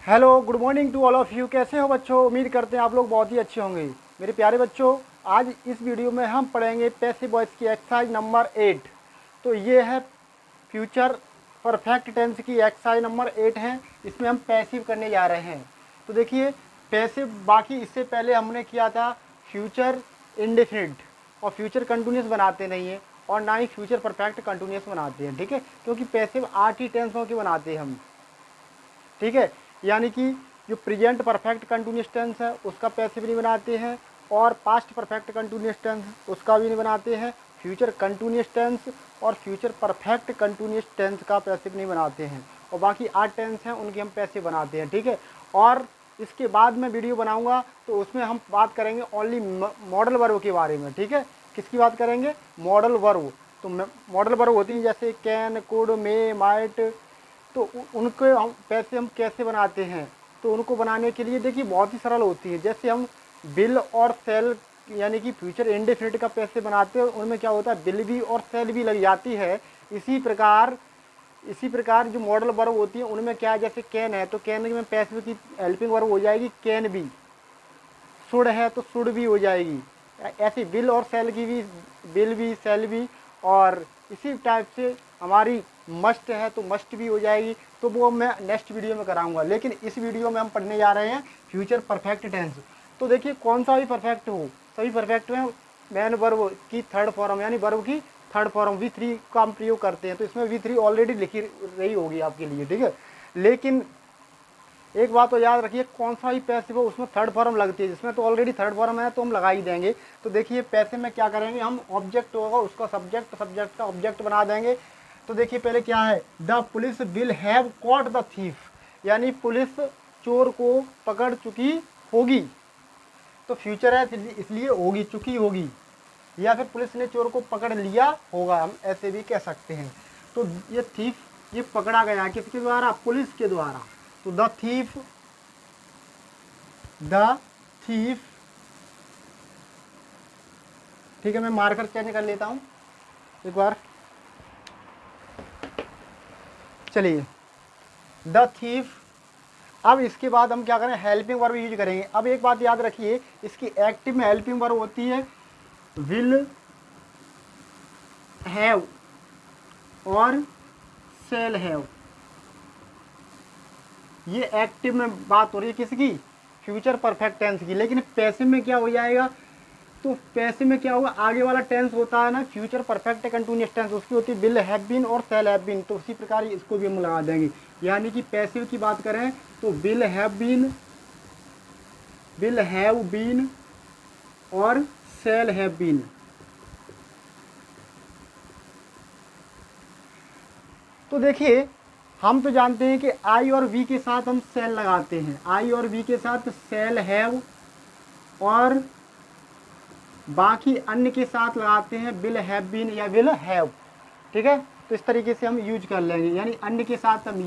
Hello, good morning to all of you. कैसे हो बच्चों? उम्मीद करते हैं आप लोग बहुत ही अच्छे होंगे। मेरे प्यारे बच्चों, आज इस वीडियो में हम पढ़ेंगे पैसिव वॉइस की एक्सरसाइज नंबर 8। तो ये है फ्यूचर परफेक्ट टेंस की एक्सरसाइज नंबर 8 है। इसमें हम पैसिव करने जा रहे हैं। तो देखिए, पैसिव बाकी इससे पहले हमने किया था फ्यूचर इंडेफिनिट, और फ्यूचर कंटिन्यूस बनाते नहीं हैं और ना ही फ्यूचर परफेक्ट कंटिन्यूस बनाते हैं। ठीक है, क्योंकि पैसिव 8 ही टेंसों के बनाते हैं हम। ठीक है, यानी कि जो प्रेजेंट परफेक्ट कंटिन्यूस टेंस है उसका पैसिव नहीं बनाते हैं, और पास्ट परफेक्ट कंटिन्यूस टेंस उसका भी नहीं बनाते हैं। फ्यूचर कंटिन्यूस टेंस और फ्यूचर परफेक्ट कंटिन्यूस टेंस का पैसिव नहीं बनाते हैं, और बाकी 8 टेंस हैं उनके हम पैसिव बनाते हैं। ठीक है, और इसके बाद मैं वीडियो बनाऊंगा तो उसमें हम बात करेंगे ओनली मॉडल वर्ब के बारे में। ठीक है, किसकी बात करेंगे? Modal verb. तो मॉडल वर्ब होती हैं जैसे कैन, कुड, मे, माइट। तो उनको हम पैसे हम कैसे बनाते हैं? तो उनको बनाने के लिए देखिए बहुत ही सरल होती है। जैसे हम बिल और सेल यानी कि फ्यूचर इंडेफिनिट का पैसे बनाते हैं, उनमें क्या होता है, बिल भी और सेल भी लग जाती है। इसी प्रकार जो मॉडल वर्ब होती है उनमें क्या है, जैसे कैन है तो कैन में पैसिव की हेल्पिंग वर्ब हो जाएगी कैन बी। शुड है तो शुड भी हो जाएगी। ऐसे बिल और सेल की भी बिल भी, सेल भी। और इसी टाइप से हमारी मस्ट है तो मस्ट भी हो जाएगी। तो वो मैं नेक्स्ट वीडियो में कराऊंगा, लेकिन इस वीडियो में हम पढ़ने जा रहे हैं फ्यूचर परफेक्ट टेंस। तो देखिए, कौन सा भी परफेक्ट हो, सभी परफेक्ट में मैन वर्ब की थर्ड फॉर्म यानी वर्ब की थर्ड फॉर्म V3 का हम प्रयोग करते हैं। तो इसमें V3 ऑलरेडी लिखी रही होगी आपके लिए। ठीक है, लेकिन एक बात तो याद रखिए, कौन सा भी पैसिव हो उसमें थर्ड फॉर्म लगती है। जिसमें तो ऑलरेडी थर्ड फॉर्म है तो हम लगा ही देंगे। तो देखिए, पैसिव में क्या करेंगे, हम ऑब्जेक्ट होगा उसका सब्जेक्ट, सब्जेक्ट का ऑब्जेक्ट बना देंगे। तो देखिए, पहले क्या है, the police will have caught the thief, यानी पुलिस चोर को पकड़ चुकी होगी। तो फ्यूचर है इसलिए होगी, चुकी होगी, या फिर पुलिस ने चोर को पकड़ लिया होगा, हम ऐसे भी कह सकते हैं। तो ये थीफ ये पकड़ा गया किसके द्वारा? पुलिस के द्वारा। तो द थीफ। ठीक है, मैं मार्कर चेंज कर लेता हूं एक बार। चलिए, द थीफ। अब इसके बाद हम क्या करें, हेल्पिंग वर्ब यूज करेंगे। अब एक बात याद रखिए, इसकी एक्टिव में हेल्पिंग वर्ब होती है विल हैव और शैल हैव। ये एक्टिव में बात हो रही है किसकी? फ्यूचर परफेक्ट टेंस की। लेकिन पैसिव में क्या हो जाएगा? तो पैसिव में क्या होगा, आगे वाला टेंस होता है ना फ्यूचर परफेक्ट कंटिन्यूअस टेंस, उसकी होती है विल हैव बीन और शैल हैव बीन। तो उसी प्रकार इसको भी हम लगा देंगे। यानी कि पैसिव की बात करें तो विल हैव बीन और शैल हैव बीन। तो देखिए, हम तो जानते हैं कि आई और वी के साथ हम शैल लगाते हैं, आई और वी के साथ शैल हैव, और बाकी अन्य के साथ लगाते हैं विल हैव बीन या विल हैव। ठीक है, तो इस तरीके से हम यूज कर लेंगे, यानी अन्य के साथ हम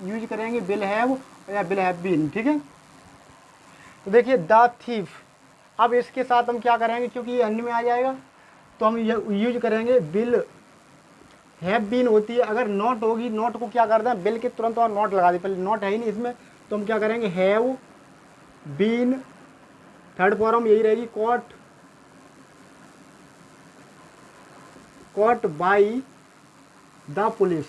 यूज करेंगे विल हैव या विल हैव बीन। ठीक है, तो देखिए द थीफ। अब इसके साथ हम क्या करेंगे, क्योंकि ये अन्य में आ जाएगा तो हम यूज करेंगे विल हैव बीन होती है। अगर नॉट होगी, नॉट को क्या करते हैं, बिल के तुरंत और नॉट लगा दे, पहले नॉट है ही नहीं इसमें, तो हम क्या करेंगे, हैव बीन, थर्ड फॉर्म यही रहेगी कॉट बाई द पुलिस।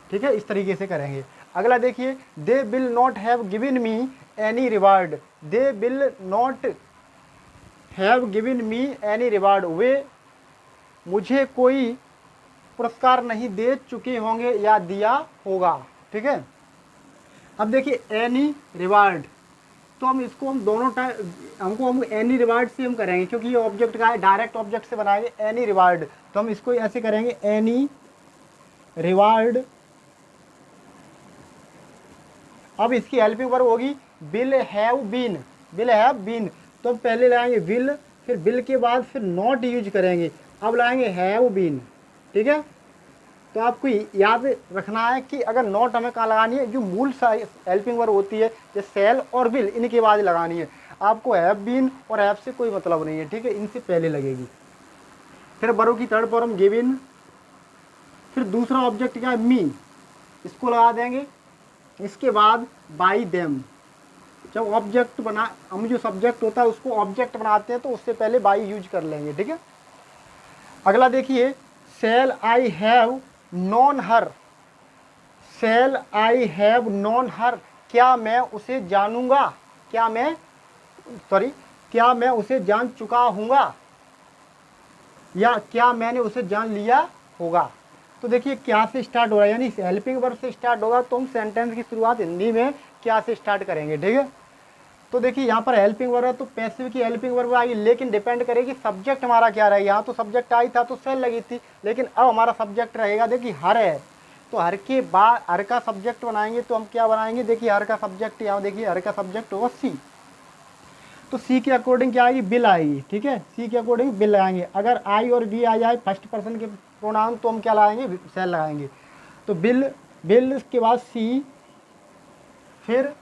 ठीक है, इस तरीके से करेंगे। अगला देखिए, they will not have given me any reward. They will not have given me any reward, वे मुझे कोई पुरस्कार नहीं दे चुके होंगे या दिया होगा। ठीक है, अब देखिए एनी रिवार्ड, तो हम इसको हम दोनों हम एनी रिवार्ड से हम करेंगे, क्योंकि ये ऑब्जेक्ट का है, डायरेक्ट ऑब्जेक्ट से बनाएंगे एनी रिवार्ड। तो हम इसको ऐसे करेंगे, एनी रिवार्ड। अब इसकी हेल्पिंग वर्ब होगी विल हैव बीन। तो हम पहले लाएंगे विल, फिर विल के बाद फिर नॉट यूज करेंगे, अब लाएंगे हैव बीन। ठीक है, तो आपको याद रखना है कि अगर नॉट हमें कहाँ लगानी है, जो मूल हेल्पिंग वर्ब होती है जैसे सेल और विल, इनके बाद लगानी है। आपको हैव बीन और हैव से कोई मतलब नहीं है। ठीक है, इनसे पहले लगेगी। फिर वर्ब की थर्ड फॉर्म गिवन, फिर दूसरा ऑब्जेक्ट क्या है, मी, इसको लगा देंगे। इसके बाद बाई देम, जब ऑब्जेक्ट बना, हम जो सब्जेक्ट होता है उसको ऑब्जेक्ट बनाते हैं तो उससे पहले बाई यूज कर लेंगे, ठीक है। अगला देखिए, shall I have known her, shall I have known her, क्या मैं उसे जानूंगा, क्या मैं उसे जान चुका हूँगा, या क्या मैंने उसे जान लिया होगा। तो देखिए क्या से स्टार्ट हो रहा है, यानी हेल्पिंग वर्ब से स्टार्ट होगा, तो हम सेंटेंस की शुरुआत हिंदी में क्या से स्टार्ट करेंगे, ठीक है। तो देखिए यहाँ पर हेल्पिंग वर्ब है तो पैसिव की हेल्पिंग वर्ब आएगी, लेकिन डिपेंड करेगी सब्जेक्ट हमारा क्या रहेगा। यहाँ तो सब्जेक्ट आई था तो सेल लगी थी, लेकिन अब हमारा सब्जेक्ट रहेगा, देखिए हर है, तो हर के बाद हर का सब्जेक्ट बनाएंगे तो हम क्या बनाएंगे, देखिए हर का सब्जेक्ट, यहाँ देखिए हर का सब्जेक्ट होगा सी, तो सी के अकॉर्डिंग क्या आएगी, बिल आएगी, ठीक है। सी के अकॉर्डिंग बिल आएंगे। अगर आई और वी आ जाए फर्स्ट पर्सन के प्रोनाउन तो हम क्या लगाएंगे, सेल लगाएंगे। तो बिल, बिल के बाद सी, फिर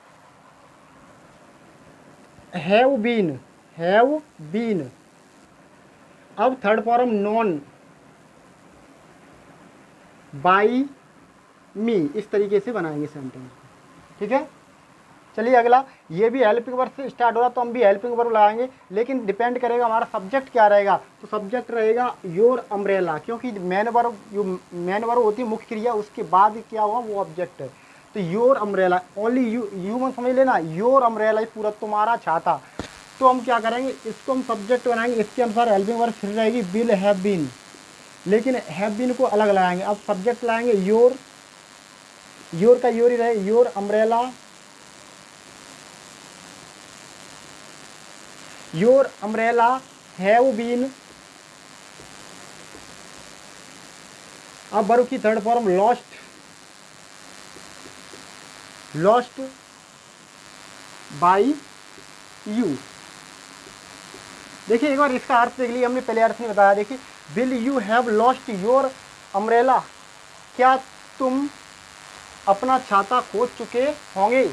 हैव बीन, हैव बीन, अब थर्ड फॉर्म नॉन, बाई मी, इस तरीके से बनाएंगे सेंटेंस, ठीक है। चलिए अगला, ये भी हेल्पिंग वर्ब से स्टार्ट हो रहा तो हम भी हेल्पिंग वर्ब लगाएंगे, लेकिन डिपेंड करेगा हमारा सब्जेक्ट क्या रहेगा। तो सब्जेक्ट रहेगा योर अम्ब्रेला, क्योंकि मेन वर्ब होती है मुख्य क्रिया, उसके बाद क्या हुआ वो ऑब्जेक्ट है। तो योर अम्ब्रेला, ओनली यू में समझ लेना, योर अम्ब्रेला पूरा तुम्हारा छाता। तो हम क्या करेंगे, इसको हम सब्जेक्ट बनाएंगे, इसके अनुसार हेल्पिंग वर्ब फिर रहेगी विल हैव बीन, लेकिन हैव बीन को अलग लगाएंगे। अब सब्जेक्ट लाएंगे योर, योर का योर ही रहे, your umbrella, your umbrella have been. अब वर्ब की third form lost, lost by you. देखिए एक बार इसका अर्थ देख लिया हमने, पहले अर्थ नहीं बताया। देखिए, will you have lost your umbrella, क्या तुम अपना छाता खो चुके होंगे,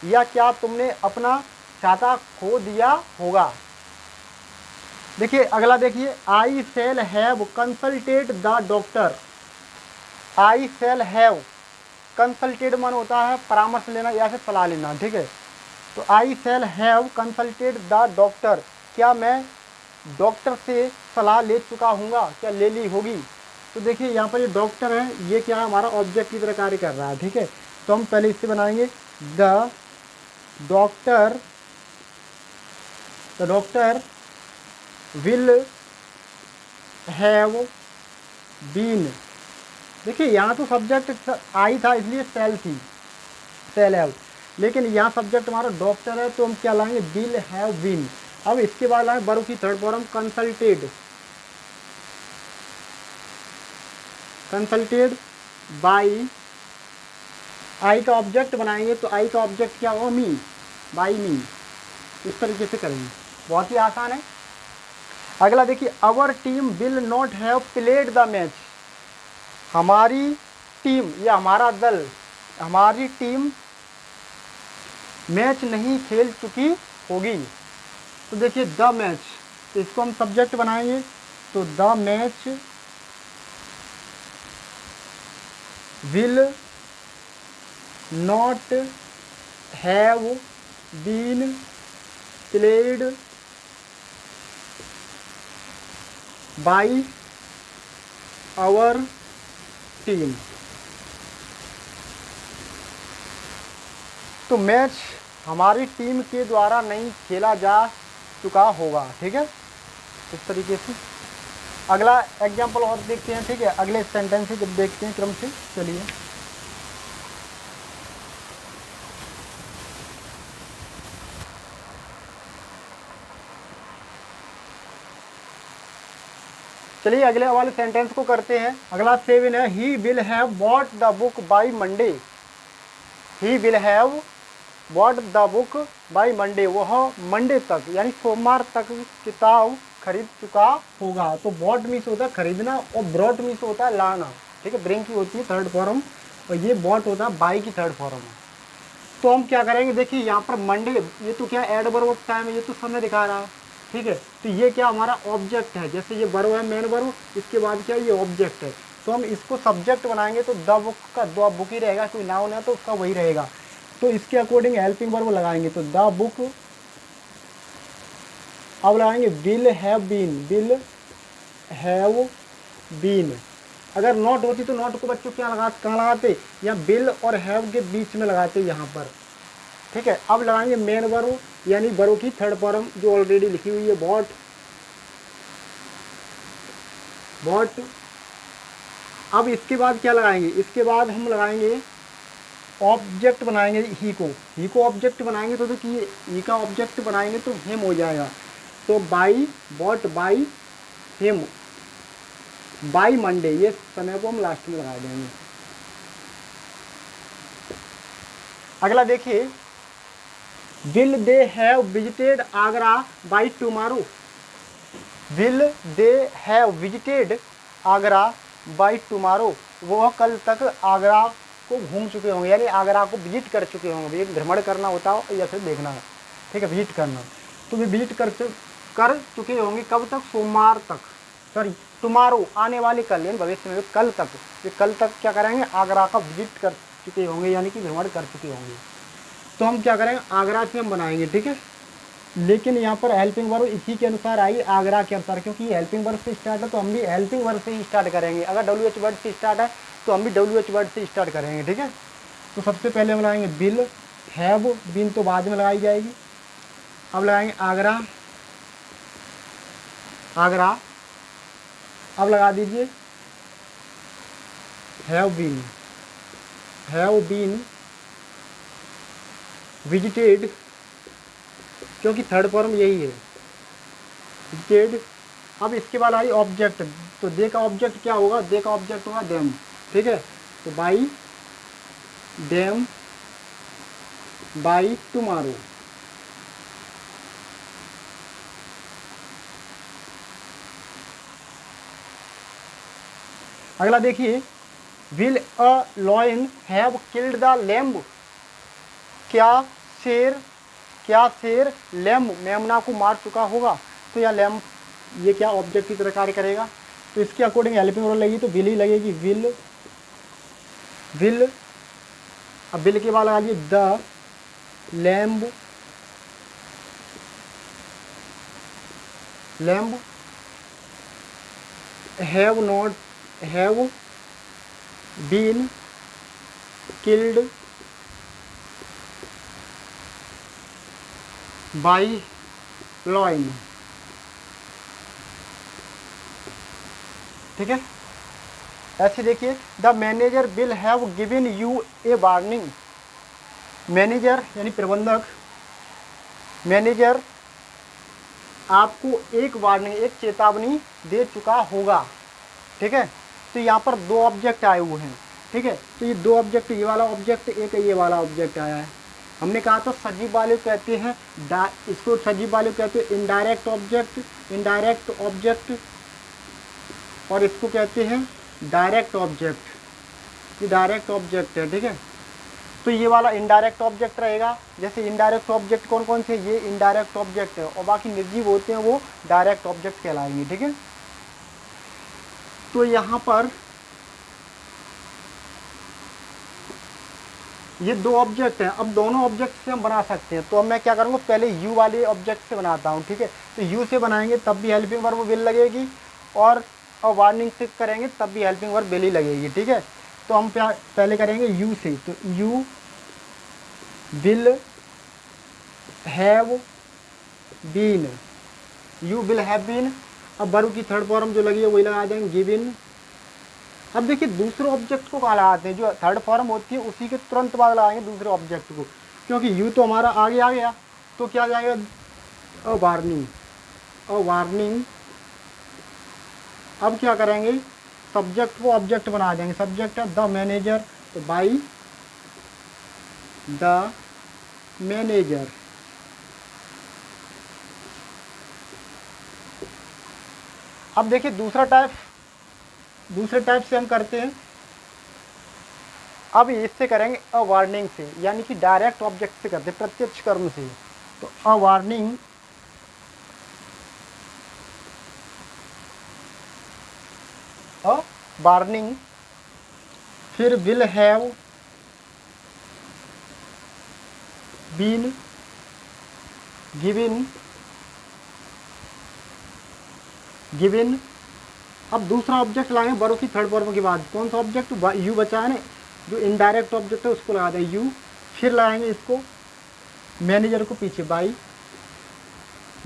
या क्या तुमने अपना छाता खो दिया होगा। देखिए अगला, देखिए I shall have consulted the doctor, I shall have, consulted मन होता है परामर्श लेना या फिर सलाह लेना, ठीक है। तो I shall have consulted the doctor, क्या मैं डॉक्टर से सलाह ले चुका हूँगा, क्या ले ली होगी। तो देखिए यहाँ पर ये डॉक्टर है, ये क्या है हमारा ऑब्जेक्ट की तरह कार्य कर रहा है, ठीक है। तो हम पहले इससे बनाएंगे the doctor, the doctor will have been. देखिए यहाँ तो सब्जेक्ट आई था इसलिए सेल थी, सेल हैव, लेकिन यहाँ सब्जेक्ट हमारा डॉक्टर है तो हम क्या लाएंगे, विल हैव बीन। अब इसके बाद लाएंगे वर्ब की third form consulted, consulted by, I का ऑब्जेक्ट बनाएंगे तो आई का ऑब्जेक्ट क्या होगा, मी, बाई मी, इस तरीके से करेंगे, बहुत ही आसान है। अगला देखिए, our team will not have played the match, हमारी टीम या हमारा दल, हमारी टीम मैच नहीं खेल चुकी होगी। तो देखिए द मैच, तो इसको हम सब्जेक्ट बनाएंगे तो the match will not have been played by our team. तो मैच हमारी टीम के द्वारा नहीं खेला जा चुका होगा, ठीक है, इस तरीके से। अगला एग्जाम्पल और देखते हैं, ठीक है, अगले सेंटेंस से जब देखते हैं क्रम से। चलिए चलिए अगले वाले सेंटेंस को करते हैं। अगला 7 है, he will have bought the book by Monday, he will have bought the book by Monday, वह मंडे तक यानी सोमवार तक किताब खरीद चुका होगा। तो बॉट मीन्स होता है खरीदना और ब्रॉट मीन्स होता है लाना, ठीक है, ब्रिंग की होती है थर्ड फॉर्म, और ये बॉट होता है बाई की थर्ड फॉर्म है। तो हम क्या करेंगे, देखिए यहाँ पर मंडे, ये तो क्या एडवर्ब ऑफ टाइम है, ये तो समय दिखा रहा है, ठीक है। तो ये क्या हमारा ऑब्जेक्ट है, जैसे ये वर्ब है मेन वर्ब, इसके बाद क्या ये ऑब्जेक्ट है। तो हम इसको सब्जेक्ट बनाएंगे तो द बुक का द बुक ही रहेगा, कोई नाउन है तो उसका वही रहेगा। तो इसके अकॉर्डिंग हेल्पिंग वर्ब लगाएंगे तो द बुक। अब लगाएंगे will have been, will have been. अगर नॉट होती तो नॉट को बच्चों क्या कहाँ लगाते, या विल और हैव के बीच में लगाते यहाँ पर, ठीक है। अब लगाएंगे मेन वर्ब यानी वर्ब की थर्ड फॉर्म जो ऑलरेडी लिखी हुई है, बॉट, बॉट। अब इसके बाद क्या लगाएंगे, इसके बाद हम लगाएंगे ऑब्जेक्ट बनाएंगे ही को ऑब्जेक्ट बनाएंगे तो देखिए ही का ऑब्जेक्ट बनाएंगे तो हिम हो जाएगा। तो by, bot by him, by Monday, ये समय को हम लास्ट में लगा देंगे। अगला देखिए, will they have visited Agra by tomorrow, will they have visited Agra by tomorrow, वो कल तक आगरा को घूम चुके होंगे, यानी आगरा को विजिट कर चुके होंगे। एक भ्रमण करना होता हो या फिर देखना, ठीक है, विजिट करना। तो वे विजिट कर चुके होंगे कब तक, सोमवार तक, सॉरी टुमारो आने वाले कल, यानी भविष्य में कल तक, ये कल तक क्या करेंगे, आगरा का विजिट कर चुके होंगे, यानी कि भ्रमण कर चुके होंगे। तो हम क्या करेंगे, आगरा से हम बनाएंगे, ठीक है। लेकिन यहाँ पर हेल्पिंग वर्ब इसी के अनुसार आएगी, आगरा के अनुसार, क्योंकि ये हेल्पिंग वर्ब से स्टार्ट है तो हम भी हेल्पिंग वर्ब से ही स्टार्ट करेंगे। अगर WH वर्ड से स्टार्ट है तो हम भी WH वर्ड से स्टार्ट करेंगे, ठीक है। तो सबसे पहले हम लगाएंगे विल हैव बीन, तो बाद में लगाई जाएगी। अब लगाएंगे आगरा, आगरा। अब लगा दीजिए हैव बीन विजिटेड, क्योंकि थर्ड फॉर्म यही है, विजिटेड। अब इसके बाद आई ऑब्जेक्ट, तो दे का ऑब्जेक्ट क्या होगा, दे का ऑब्जेक्ट होगा देम, ठीक है। तो बाई देम बाई टुमारो। अगला देखिए, will a lion have killed the lamb, क्या शेर लैम्ब मेमना को मार चुका होगा। तो यह लैम्ब ये क्या ऑब्जेक्ट की तरह कार्य करेगा, तो इसके अकॉर्डिंग हेल्पिंग वर्ब लगेगी तो विल ही लगेगी, विल। अब विल के बाद लगा लीजिए the lamb have been killed by lion, ठीक है। ऐसे देखिए, the manager will have given you a warning, manager यानी प्रबंधक, मैनेजर आपको एक वार्निंग, एक चेतावनी दे चुका होगा, ठीक है। तो यहाँ पर दो ऑब्जेक्ट आए हुए हैं, ठीक है। तो ये दो ऑब्जेक्ट, ये वाला ऑब्जेक्ट, एक ये वाला ऑब्जेक्ट आया है। हमने कहा था सजीव वाले कहते हैं, इसको सजीव वाले कहते हैं इनडायरेक्ट ऑब्जेक्ट, और इसको कहते हैं डायरेक्ट ऑब्जेक्ट। ये डायरेक्ट ऑब्जेक्ट है, ठीक है। तो ये वाला इनडायरेक्ट ऑब्जेक्ट रहेगा। जैसे इनडायरेक्ट ऑब्जेक्ट कौन कौन से, ये इनडायरेक्ट ऑब्जेक्ट है, और बाकी निर्जीव होते हैं वो डायरेक्ट ऑब्जेक्ट कहलाएंगे, ठीक है। तो यहाँ पर ये दो ऑब्जेक्ट हैं। अब दोनों ऑब्जेक्ट से हम बना सकते हैं, तो अब मैं क्या करूँगा, पहले यू वाले ऑब्जेक्ट से बनाता हूँ, ठीक है। तो यू से बनाएंगे तब भी हेल्पिंग वर्ब विल लगेगी, और वार्निंग से करेंगे तब भी हेल्पिंग वर्ब विल ही लगेगी, ठीक है। तो हम पहले करेंगे यू से, तो you will have been, you will have been. अब वर्ब की थर्ड फॉर्म जो लगी है वही लगा देंगे, गिवन। अब देखिए दूसरे ऑब्जेक्ट को कहाँ लगाते हैं, जो थर्ड फॉर्म होती है उसी के तुरंत बाद लगाएंगे दूसरे ऑब्जेक्ट को, क्योंकि यू तो हमारा आगे आ गया, तो क्या जाएगा, अ वार्निंग। अब क्या करेंगे, सब्जेक्ट को ऑब्जेक्ट बना देंगे, सब्जेक्ट है द मैनेजर, तो बाई द मैनेजर। अब देखिए दूसरे टाइप से हम करते हैं। अब इससे करेंगे अ वार्निंग से, यानी कि डायरेक्ट ऑब्जेक्ट से करते हैं, प्रत्यक्ष कर्म से। तो अ वार्निंग वार्निंग, फिर will have been given, given. अब दूसरा ऑब्जेक्ट लाएंगे वर्ब की थर्ड फॉर्म के बाद। कौन सा ऑब्जेक्ट? यू बचा है ना, जो इनडायरेक्ट ऑब्जेक्ट है उसको लगा दें यू। फिर लाएंगे इसको मैनेजर को पीछे, बाई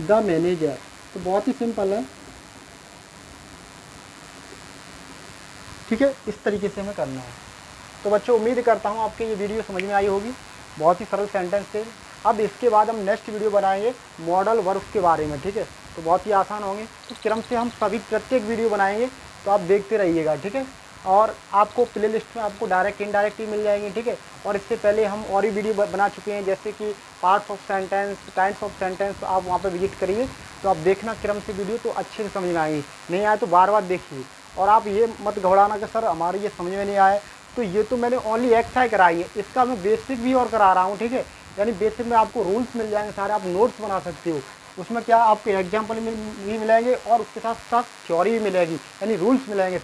द मैनेजर। तो बहुत ही सिंपल है, ठीक है। इस तरीके से हमें करना है। तो बच्चों उम्मीद करता हूँ आपके ये वीडियो समझ में आई होगी। बहुत ही सरल सेंटेंस थे। अब इसके बाद हम नेक्स्ट वीडियो बनाएंगे मॉडल वर्ब के बारे में, ठीक है। तो बहुत ही आसान होंगे। तो क्रम से हम सभी प्रत्येक वीडियो बनाएंगे, तो आप देखते रहिएगा, ठीक है। और आपको प्लेलिस्ट में आपको डायरेक्ट इनडायरेक्ट ही मिल जाएंगे, ठीक है। और इससे पहले हम और भी वीडियो बना चुके हैं, जैसे कि parts of sentence, kinds of sentence. तो आप वहाँ पर विजिट करिए, तो आप देखना क्रम से वीडियो, तो अच्छे से समझ में आएंगे। नहीं आए तो बार बार देखिए। और आप ये मत घबराना कि सर हमारे ये समझ में नहीं आए। तो ये तो मैंने ओनली एक्सरसाइज कराई है, इसका मैं बेसिक भी और करा रहा हूँ, ठीक है। यानी बेसिक में आपको रूल्स मिल जाएंगे सारे, आप नोट्स बना सकते हो। उसमें क्या आपको एग्जाम्पल भी मिलेंगे और उसके साथ साथ थ्योरी भी मिलेगी, यानी रूल्स मिलेंगे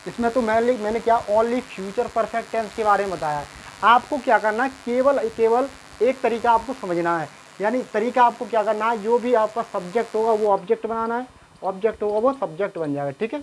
इसमें तो मैंने क्या ओनली फ्यूचर परफेक्ट टेंस के बारे में बताया है। आपको क्या करना है, केवल एक तरीका आपको समझना है। यानी तरीका आपको क्या करना है, जो भी आपका सब्जेक्ट होगा वो ऑब्जेक्ट बनाना है, ऑब्जेक्ट होगा वो सब्जेक्ट बन जाएगा, ठीक है।